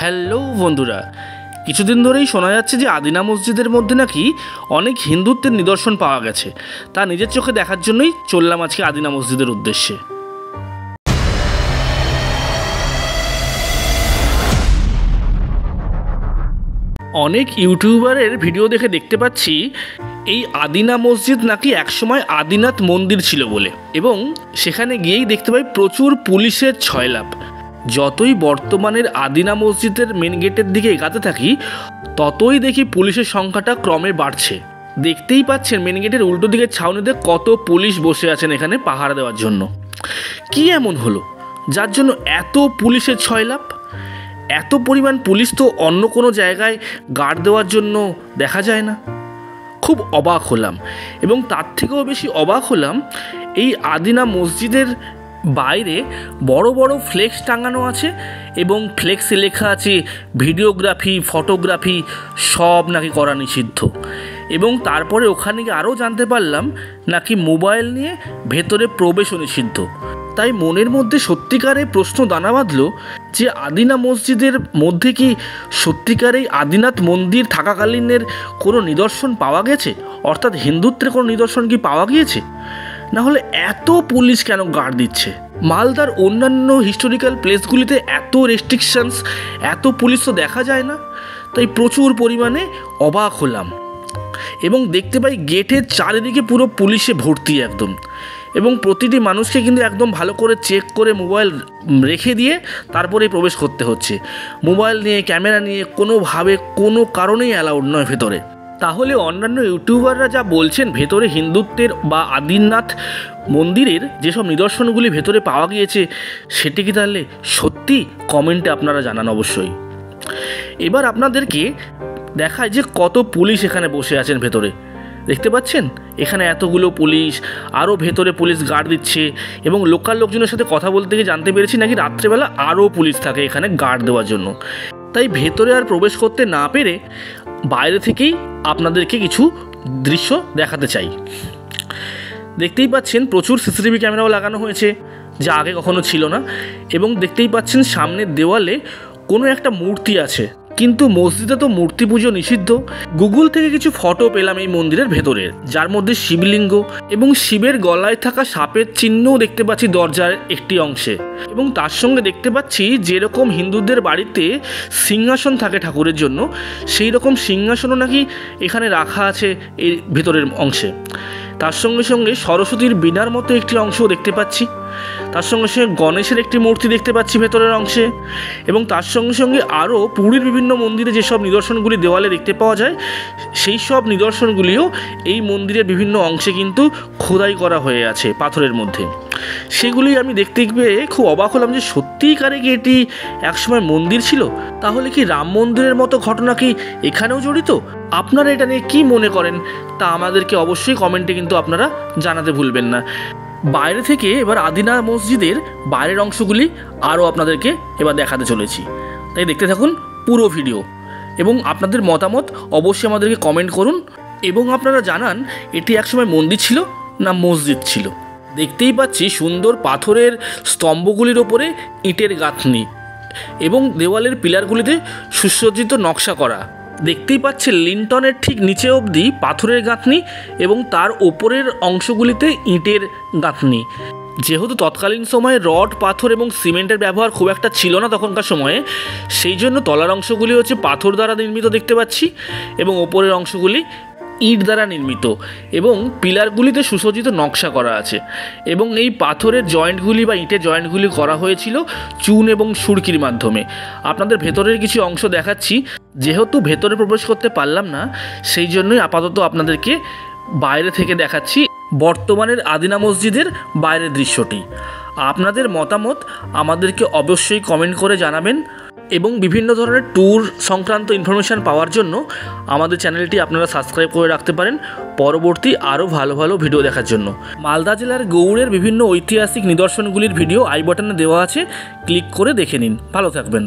Hello বন্ধুরা, কিছুদিন ধরেই শোনা যাচ্ছে যে আদিনা মসজিদের মধ্যে নাকি অনেক হিন্দুত্বের নিদর্শন পাওয়া গেছে। তা নিজের চোখে দেখার জন্যই চললাম আজকে আদিনা মসজিদের উদ্দেশ্যে। অনেক ইউটিউবারের ভিডিও দেখতে পাচ্ছি এই আদিনা মসজিদ নাকি একসময় আদিনাথ মন্দির ছিল বলে, এবং সেখানে গিয়েই দেখতে পাই প্রচুর পুলিশের ছয়লাভ। যতই বর্তমানের আদিনা মসজিদের মেন গেটের দিকে এগাতে থাকি ততই দেখি পুলিশের সংখ্যাটা ক্রমে বাড়ছে। দেখতেই পাচ্ছেন মেন গেটের উল্টো দিকের ছাউনিতে কত পুলিশ বসে আছেন এখানে পাহারা দেওয়ার জন্য। কি এমন হলো যার জন্য এত পুলিশের ছয়লাভ? এত পরিমাণ পুলিশ তো অন্য কোনো জায়গায় গার্ড দেওয়ার জন্য দেখা যায় না। খুব অবাক হলাম, এবং তার থেকেও বেশি অবাক হলাম এই আদিনা মসজিদের বাইরে বড় বড় ফ্লেক্স টাঙানো আছে, এবং ফ্লেক্সে লেখা আছে ভিডিওগ্রাফি, ফটোগ্রাফি সব নাকি করা নিষিদ্ধ। এবং তারপরে ওখানে গিয়ে আরও জানতে পারলাম নাকি মোবাইল নিয়ে ভেতরে প্রবেশও নিষিদ্ধ। তাই মনের মধ্যে সত্যিকারের প্রশ্ন দানা বাঁধল যে আদিনা মসজিদের মধ্যে কি সত্যিকারেই আদিনাথ মন্দির থাকাকালীনের কোনো নিদর্শন পাওয়া গেছে, অর্থাৎ হিন্দুত্বের কোনো নিদর্শন কি পাওয়া গিয়েছে? না হলে এত পুলিশ কেন গার্ড দিচ্ছে? মালদার অন্যান্য হিস্টোরিক্যাল প্লেসগুলিতে এত রেস্ট্রিকশনস, এত পুলিশ তো দেখা যায় না। তাই প্রচুর পরিমাণে অবাক হলাম, এবং দেখতে পাই গেটের চারিদিকে পুরো পুলিশে ভর্তি একদম, এবং প্রতিটি মানুষকে কিন্তু একদম ভালো করে চেক করে মোবাইল রেখে দিয়ে তারপরে প্রবেশ করতে হচ্ছে। মোবাইল নিয়ে, ক্যামেরা নিয়ে কোনোভাবে কোনো কারণেই অ্যালাউড নয় ভেতরে। তাহলে অন্যান্য ইউটিউবাররা যা বলছেন ভেতরে হিন্দুত্বের বা আদিনাথ মন্দিরের যেসব নিদর্শনগুলি ভেতরে পাওয়া গিয়েছে সেটি কি তাহলে সত্যি? কমেন্টে আপনারা জানান অবশ্যই। এবার আপনাদেরকে দেখায় যে কত পুলিশ এখানে বসে আছেন ভেতরে। দেখতে পাচ্ছেন এখানে এতগুলো পুলিশ, আরও ভেতরে পুলিশ গার্ড দিচ্ছে, এবং লোকাল লোকজনের সাথে কথা বলতে গিয়ে জানতে পেরেছি নাকি রাত্রেবেলা আরও পুলিশ থাকে এখানে গার্ড দেওয়ার জন্য। তাই ভেতরে আর প্রবেশ করতে না পেরে বাইরে থেকেই আপনাদেরকে কিছু দৃশ্য দেখাতে চাই। দেখতেই পাচ্ছেন প্রচুর সিসিটিভি ক্যামেরাও লাগানো হয়েছে, যা আগে কখনো ছিল না। এবং দেখতেই পাচ্ছেন সামনের দেওয়ালে কোনো একটা মূর্তি আছে, কিন্তু মসজিদে তো মূর্তি পুজো নিষিদ্ধ। গুগল থেকে কিছু ফটো পেলাম এই মন্দিরের ভেতরের, যার মধ্যে শিবলিঙ্গ এবং শিবের গলায় থাকা সাপের চিহ্নও দেখতে পাচ্ছি দরজার একটি অংশে। এবং তার সঙ্গে দেখতে পাচ্ছি যেরকম হিন্দুদের বাড়িতে সিংহাসন থাকে ঠাকুরের জন্য, সেই রকম সিংহাসনও নাকি এখানে রাখা আছে এই ভেতরের অংশে। তার সঙ্গে সঙ্গে সরস্বতীর বীণার মতো একটি অংশও দেখতে পাচ্ছি। তার সঙ্গে সঙ্গে গণেশের একটি মূর্তি দেখতে পাচ্ছি ভেতরের অংশে। এবং তার সঙ্গে সঙ্গে আরও পুরীর বিভিন্ন মন্দিরে যেসব নিদর্শনগুলি দেওয়ালে দেখতে পাওয়া যায় সেই সব নিদর্শনগুলিও এই মন্দিরের বিভিন্ন অংশে কিন্তু খোদাই করা হয়ে আছে পাথরের মধ্যে। সেগুলি আমি দেখতে পেয়ে খুব অবাক হলাম যে সত্যিকারে কি এটি একসময় মন্দির ছিল? তাহলে কি রাম মন্দিরের মতো ঘটনা কি এখানেও জড়িত? আপনারা এটা নিয়ে কী মনে করেন তা আমাদেরকে অবশ্যই কমেন্টে কিন্তু আপনারা জানাতে ভুলবেন না। বাইরে থেকে এবার আদিনা মসজিদের বাইরের অংশগুলি আরও আপনাদেরকে এবার দেখাতে চলেছি, তাই দেখতে থাকুন পুরো ভিডিও, এবং আপনাদের মতামত অবশ্যই আমাদেরকে কমেন্ট করুন, এবং আপনারা জানান এটি একসময় মন্দির ছিল না মসজিদ ছিল। দেখতেই পাচ্ছি সুন্দর পাথরের স্তম্ভগুলির ওপরে ইটের গাঁথনি, এবং দেওয়ালের পিলারগুলিতে সুসজ্জিত নকশা করা। দেখতেই পাচ্ছেন লিন্টনের ঠিক নিচে অবধি পাথরের গাঁথনি, এবং তার ওপরের অংশগুলিতে ইটের গাঁথনি। যেহেতু তৎকালীন সময়ে রড, পাথর এবং সিমেন্টের ব্যবহার খুব একটা ছিল না তখনকার সময়ে, সেই জন্য তলার অংশগুলি হচ্ছে পাথর দ্বারা নির্মিত দেখতে পাচ্ছি, এবং ওপরের অংশগুলি ইট দ্বারা নির্মিত, এবং পিলারগুলিতে সুসজ্জিত নকশা করা আছে। এবং এই পাথরের জয়েন্টগুলি বা ইটের জয়েন্টগুলি করা হয়েছিল চুন এবং সুরকির মাধ্যমে। আপনাদের ভেতরের কিছু অংশ দেখাচ্ছি, যেহেতু ভেতরে প্রবেশ করতে পারলাম না সেই জন্যই আপাতত আপনাদেরকে বাইরে থেকে দেখাচ্ছি বর্তমানের আদিনা মসজিদের বাইরের দৃশ্যটি। আপনাদের মতামত আমাদেরকে অবশ্যই কমেন্ট করে জানাবেন, এবং বিভিন্ন ধরনের ট্যুর সংক্রান্ত ইনফরমেশান পাওয়ার জন্য আমাদের চ্যানেলটি আপনারা সাবস্ক্রাইব করে রাখতে পারেন পরবর্তী আরও ভালো ভালো ভিডিও দেখার জন্য। মালদা জেলার গৌড়ের বিভিন্ন ঐতিহাসিক নিদর্শনগুলির ভিডিও আই বাটনে দেওয়া আছে, ক্লিক করে দেখে নিন। ভালো থাকবেন।